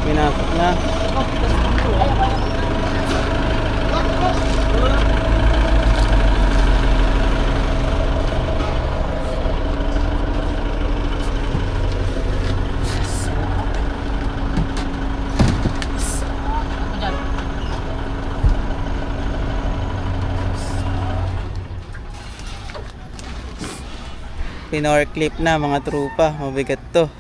Pinasok na. Pinower clip na mga trupa, mabigat to.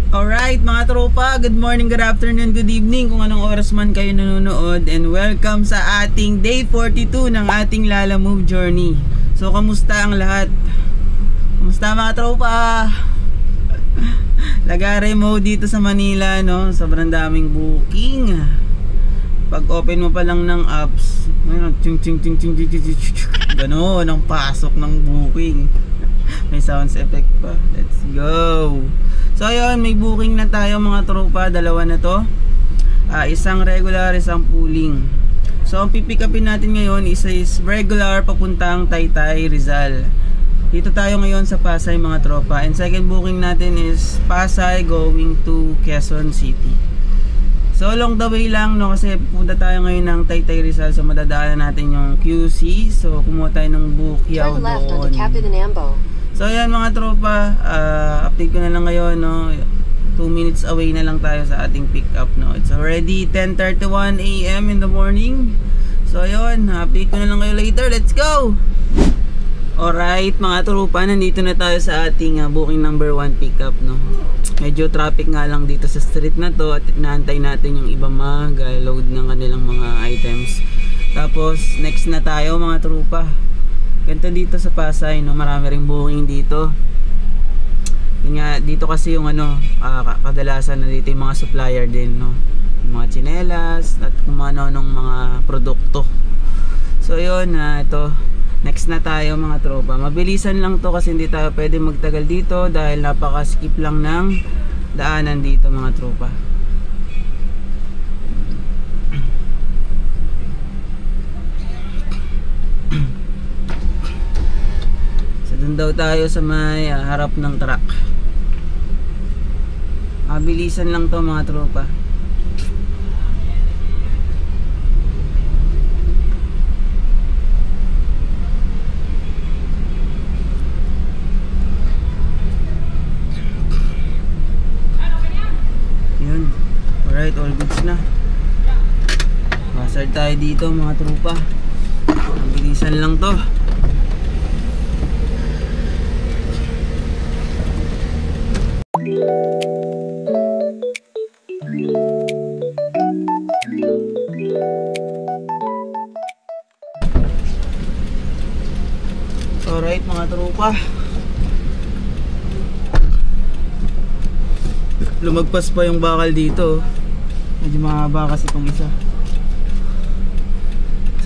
Alright mga tropa, good morning, good afternoon, good evening kung anong oras man kayo nanonood, and welcome sa ating day 42 ng ating Lalamove journey. So kamusta ang lahat? Kamusta mga tropa? Lagare mo dito sa Manila, no? Sobrang daming booking. Pag open mo pa lang ng apps, gano'n ang pasok ng booking. May sounds effect pa. Let's go. So ayun, may booking na tayo mga tropa. Dalawa na to. Isang regular, isang pooling. So ang pipick upin natin ngayon is regular papuntang Taytay, Rizal. Dito tayo ngayon sa Pasay mga tropa. And second booking natin is Pasay going to Quezon City. So along the way lang, no, kasi punta tayo ngayon ng Taytay, Rizal. So madadaanan natin yung QC. So kumuha tayo ng Bukyaw doon. So ayan mga tropa, update ko na lang ngayon, no. 2 minutes away na lang tayo sa ating pick up, no. It's already 10:31 AM in the morning. So ayun, update ko na lang kayo later. Let's go! Alright mga tropa, nandito na tayo sa ating booking number 1 pickup, no. Medyo traffic nga lang dito sa street na to at inaantay natin yung iba mag-load ng kanilang mga items. Tapos next na tayo mga tropa. Ganito dito sa Pasay, no, marami ring booking dito. Yun nga, dito kasi yung ano, kadalasan na dito yung mga supplier din, no. Yung mga tsinelas at kung ano ng mga produkto. So yun, ito. Next na tayo mga tropa. Mabilisan lang to kasi hindi tayo pwede magtagal dito dahil napaka-skip lang ng daanan dito mga tropa. So dun daw tayo sa may harap ng truck. Mabilisan lang to mga tropa. Alright, all goods na. Hazard tayo dito mga tropa. Bilisan lang to. Alright mga tropa, lumagpas pa yung bakal dito. Medyo mahaba kasi itong isa.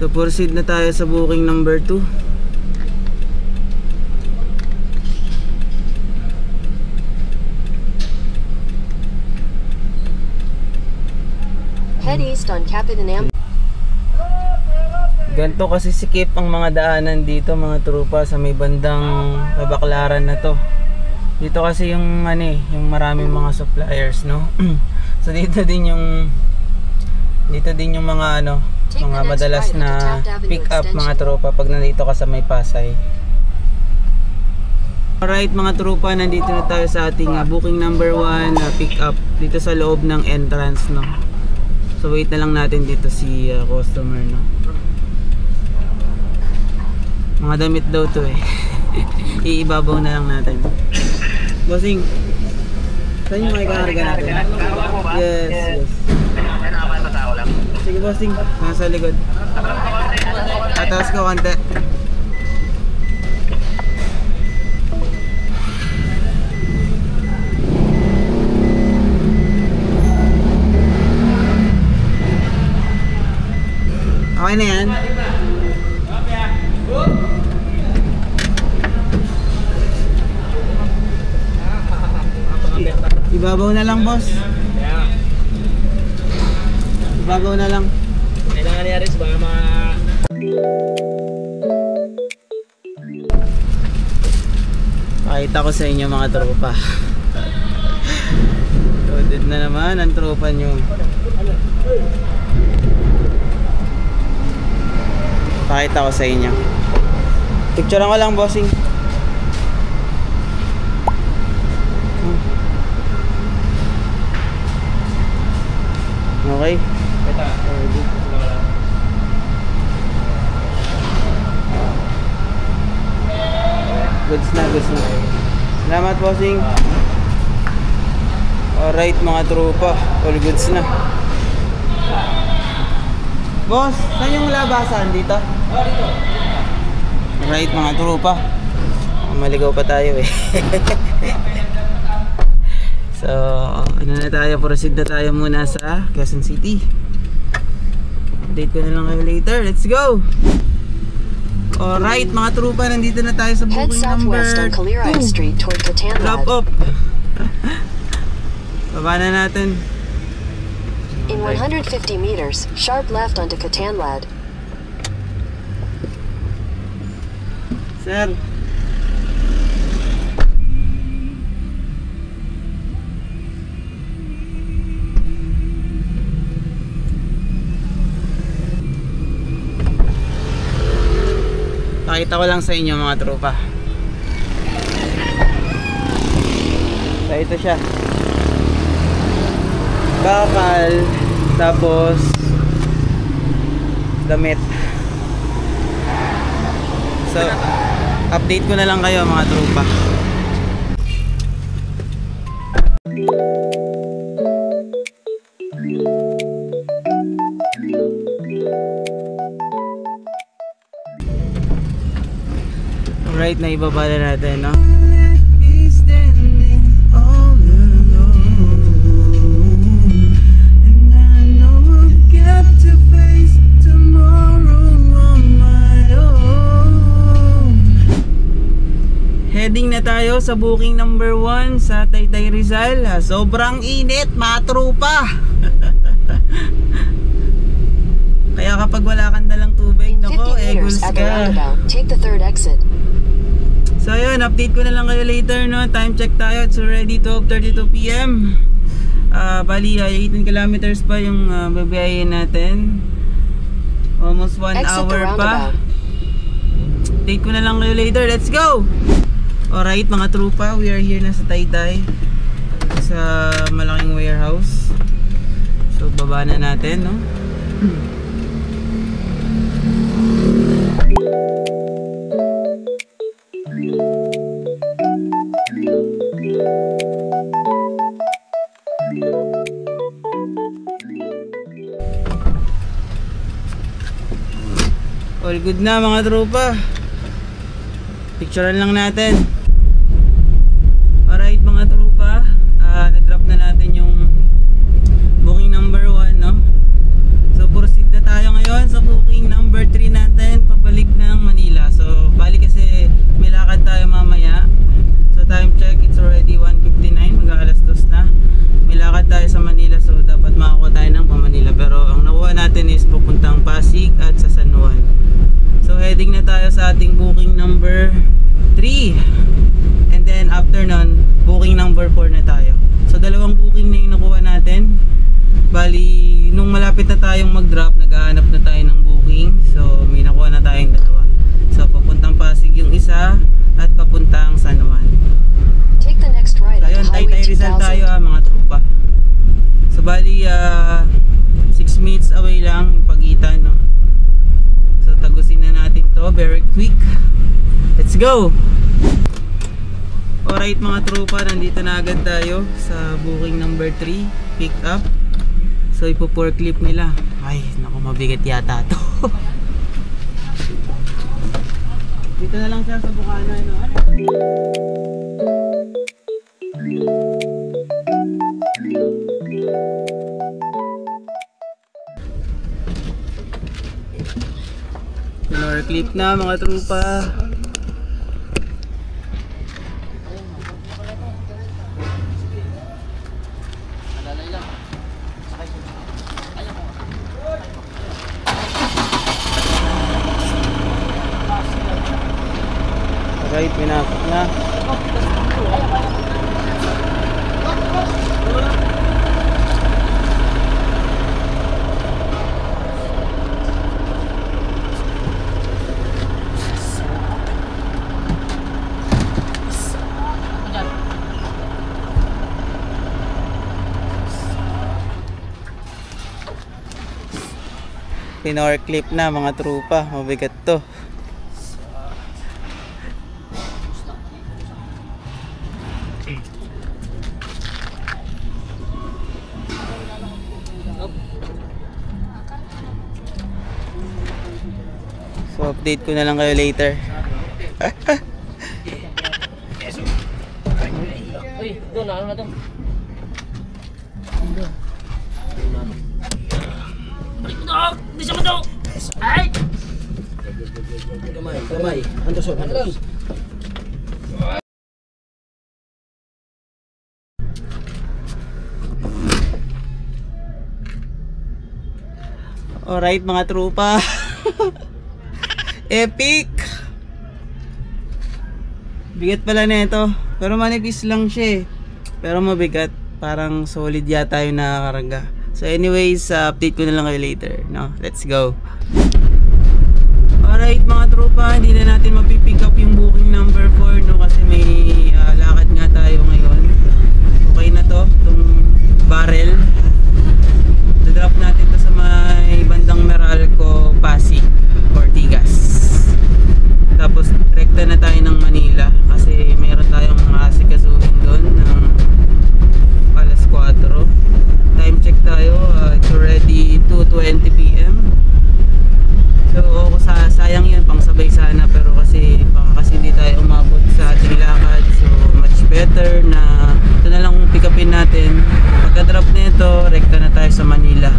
So proceed na tayo sa booking number 2. Head east on Captain Am. Ganto kasi sikip ang mga daanan dito mga tropa sa may bandang Baklaran na to. Dito kasi yung yung maraming mga suppliers, no. So dito din yung mga mga madalas na pick up mga tropa pag nandito ka sa may Pasay. Alright mga tropa, nandito na tayo sa ating booking number 1 pick up dito sa loob ng entrance, no. So wait na lang natin dito si customer, no. Mga damit daw to eh. Iibabaw na lang natin. Bossing, saan yung maikarga natin? Yes. Sige bossing, nasa likod. Tataas ko konti. Okay na yan? Ibabaw na lang boss. Ibabaw na lang. Kailangan niya rin baka Pakita ko sa inyo mga tropa. Loaded na naman ang tropa nyo. Pakita ko sa inyo. Picturean ko lang, bossing. Okay. Goods na, goods na. Salamat, bossing. Alright mga tropa, all goods na. Boss, saan yung labasan dito? Dito. Alright mga tropa, maligaw pa tayo eh. So, ano na tayo, proceed na tayo muna sa Quezon City. Update ko na lang kayo later, let's go! Alright mga tropa, nandito na tayo sa booking number 2. Drop up. Baba na natin. In 150 meters, sharp left onto Catanlad. Sir. Pakita ko lang sa inyo mga tropa. So ito siya. Bakal, tapos damit. So update ko na lang kayo mga tropa. Alright, naibaba na natin, no? Heading na tayo sa booking number 1 sa Taytay Rizal. Sobrang init, mga tropa. Kaya kapag wala kang dalang tubig, nako, eguls ka. Take the third exit. So yun, update ko na lang kayo later, no? Time check tayo, it's already 12:32 PM. Bali, 18 kilometers pa yung babayayin natin. Almost 1 hour pa. Update ko na lang kayo later, let's go! Alright mga tropa, we are here na sa Taytay, sa malaking warehouse. So baba na natin, no? All good na mga tropa. Picturean lang natin. Alright mga tropa, na-drop na natin yung booking number 1, no? So proceed na tayo ngayon sa booking number 3 natin, pabalik ng Manila. So bali kasi may lakad tayo mamaya. So time check, it's already 1:59, mag-aalas 2 na. May lakad tayo sa Manila, so dapat makakuha tayo ng pa-Manila. Pero ang nakuha natin is pupuntang Pasig at sa San Juan. So heading na tayo sa ating booking number 3. And then after nun, booking number 4 na tayo. So dalawang booking na yung nakuha natin. Bali, nung malapit na tayong mag-drop, naghahanap na tayo ng booking. So may nakuha na tayong dalawa. So papuntang Pasig yung isa at papuntang San Juan. Take the next right So ayun, Taytay Rizal tayo mga tropa. So bali, 6 minutes away lang yung pagitan, no? So tagusin na natin to very quick. Let's go! Alright mga tropa, nandito na agad tayo sa booking number 3, pick up. So ipo-forklift nila. Ay, naku, mabigat yata to. Dito na lang siya sa bukana, no? Forklift na mga tropa. Pinower clip na mga trupa, mabigat to. So update ko na lang kayo later. Uy, doon ano na to? Hindi siya mato! Ay! Gamay. Andos. Alright mga trupa. Epic! Bigat pala nito. Pero manipis lang siya eh. Pero mabigat. Parang solid yata yung nakakarga. So anyways, update ko na lang kayo later, no? Let's go. Alright mga tropa, hindi na natin mapipick up yung booking number 4, no? Kasi may lakad nga tayo ngayon. Okay na to, itong barrel. Drop natin to sa may bandang Meralco, Pasig, Ortigas. Tapos rekta na tayo ng Manila kasi meron tayong asikasuhin doon ng alas 4. Time check tayo, it's already 2:20 PM. So sayang yun, pang sabay sana, pero kasi baka kasi hindi tayo umabot sa ating lakad. So much better na ito na lang pick upin natin. Pagka-drop nito, rekta na tayo sa Manila.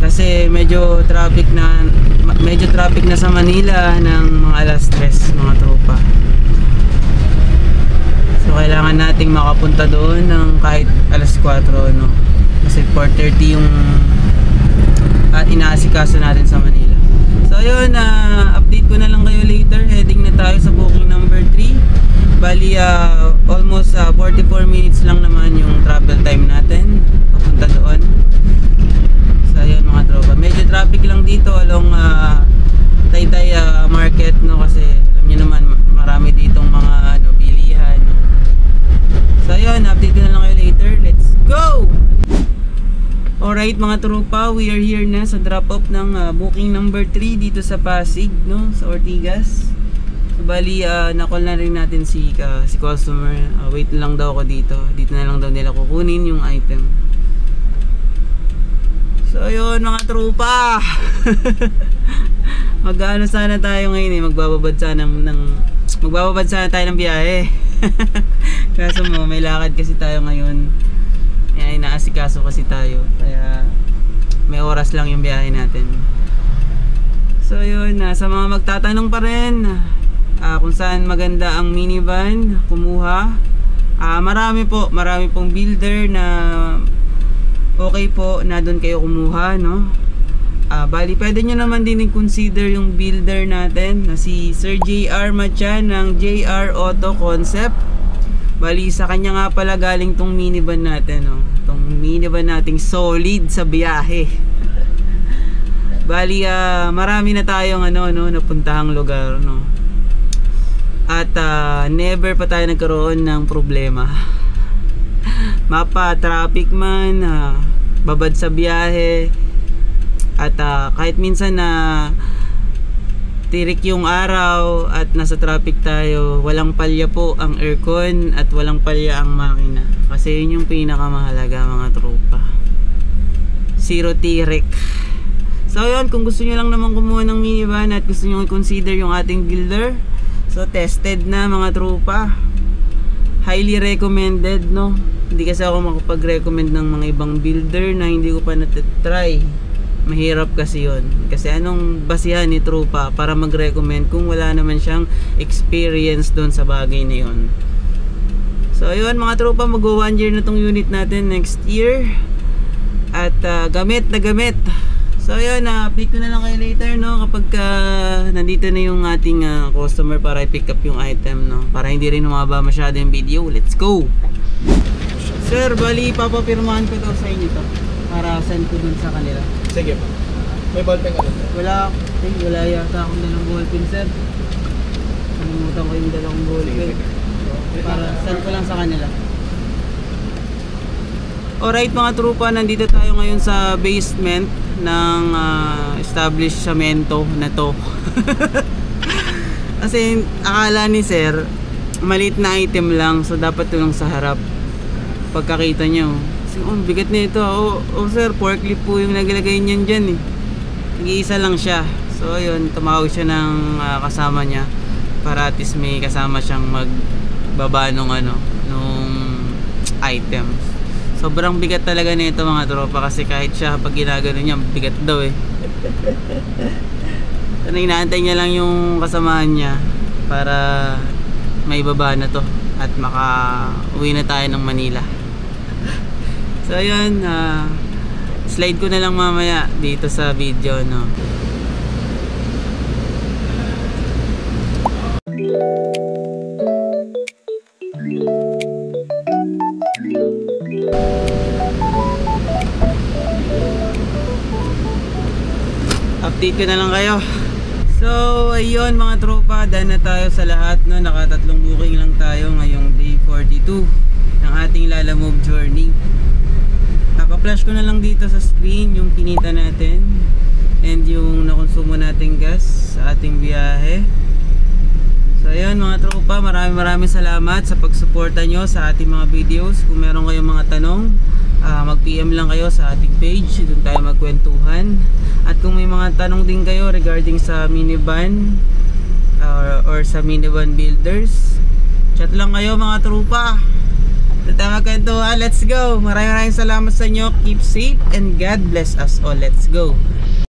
Kasi medyo traffic na sa Manila ng mga alas 3 mga tropa. So kailangan nating makapunta doon ng kahit alas 4, no? Kasi 4:30 yung inaasikaso natin sa Manila. So ayun, update ko na lang kayo later. Heading na tayo sa booking number 3. Bali almost 44 minutes lang naman yung travel time natin papunta doon. So ayun mga tropa, medyo traffic lang dito along Taytay Market, no? Kasi alam niyo naman marami ditong mga bilihan, no? So ayun, update ko na lang kayo later. Let's go! Alright mga tropa, we are here na sa drop off ng booking number 3 dito sa Pasig, no? Sa Ortigas. So bali, na-call na rin natin si customer. Wait lang daw ako dito. Dito na lang daw nila kukunin yung item. So ayun mga tropa. Mag-ano sana tayo ngayon eh, magbababad sana tayo ng biyahe. Kaso mo, may lakad kasi tayo ngayon. Kaya inaasikaso kasi tayo. Kaya may oras lang yung biyahe natin. So yun, sa mga magtatanong pa rin kung saan maganda ang minivan kumuha, marami pong builder na okay po na doon kayo kumuha, no? Bali pwede nyo naman din i-consider yung builder natin na si Sir JR Machan ng JR Auto Concept. Bali sa kanya nga pala galing tong minivan natin, no? Tong minivan nating solid sa biyahe. Bali marami na tayong napuntahang lugar, no? At never pa tayo nagkaroon ng problema. Mapa traffic man, babad sa biyahe, at kahit minsan na tirik yung araw at nasa traffic tayo, walang palya po ang aircon at walang palya ang makina. Kasi yun yung pinakamahalaga mga tropa. Zero tirik. So yun, kung gusto nyo lang naman kumuha ng minivan at gusto nyo i-consider yung ating builder, so tested na mga tropa. Highly recommended, no? Hindi kasi ako makapag-recommend ng mga ibang builder na hindi ko pa natatry. Mahirap kasi yun. Kasi anong basihan ni tropa para mag-recommend kung wala naman siyang experience doon sa bagay na yun. So ayun mga tropa, mag-1 year na tong unit natin next year. At gamit na gamit. So yun, update ko na lang kayo later, no, kapag nandito na yung ating customer para i-pick up yung item, no, para hindi rin humaba masyado yung video. Let's go! Sir, bali papapirmahan ko daw sa inyo to para send ko dun sa kanila. Sige po. May ballpen ka doon? Wala yata akong dalang ballpen, sir. Kalimutan ko yung dalang ballpen. Para send ko lang sa kanila. Alright mga trupa, nandito tayo ngayon sa basement ng establishmento na to. Kasi akala ni sir, maliit na item lang, so dapat tulong sa harap. Pagkakita nyo, bigat na ito. Sir, forklift po yung naglagay niyan dyan eh. Nag-iisa lang siya. So ayun, tumawag siya ng kasama niya para at least may kasama siyang magbaba nung items. Sobrang bigat talaga nito mga tropa, kasi kahit siya pag ginagano niya, bigat daw eh. So inaantay niya lang yung kasamahan niya para may baba na to at maka-uwi na tayo ng Manila. So ayun, slide ko na lang mamaya dito sa video, no. Update ko na lang kayo. So ayun mga tropa, done na tayo sa lahat, no. Nakatatlong booking lang tayo ngayong day 42 ng ating Lalamove journey. Naka-flash ko na lang dito sa screen yung kinita natin and yung nakonsumo nating gas sa ating biyahe. So ayun mga tropa, maraming salamat sa pagsuporta nyo sa ating mga videos. Kung meron kayong mga tanong, mag-PM lang kayo sa ating page, doon tayo magkwentuhan. At kung may mga tanong din kayo regarding sa minivan or sa minivan builders, chat lang kayo mga tropa. Let's go. Maraming salamat sa inyo. Keep safe and God bless us all. Let's go.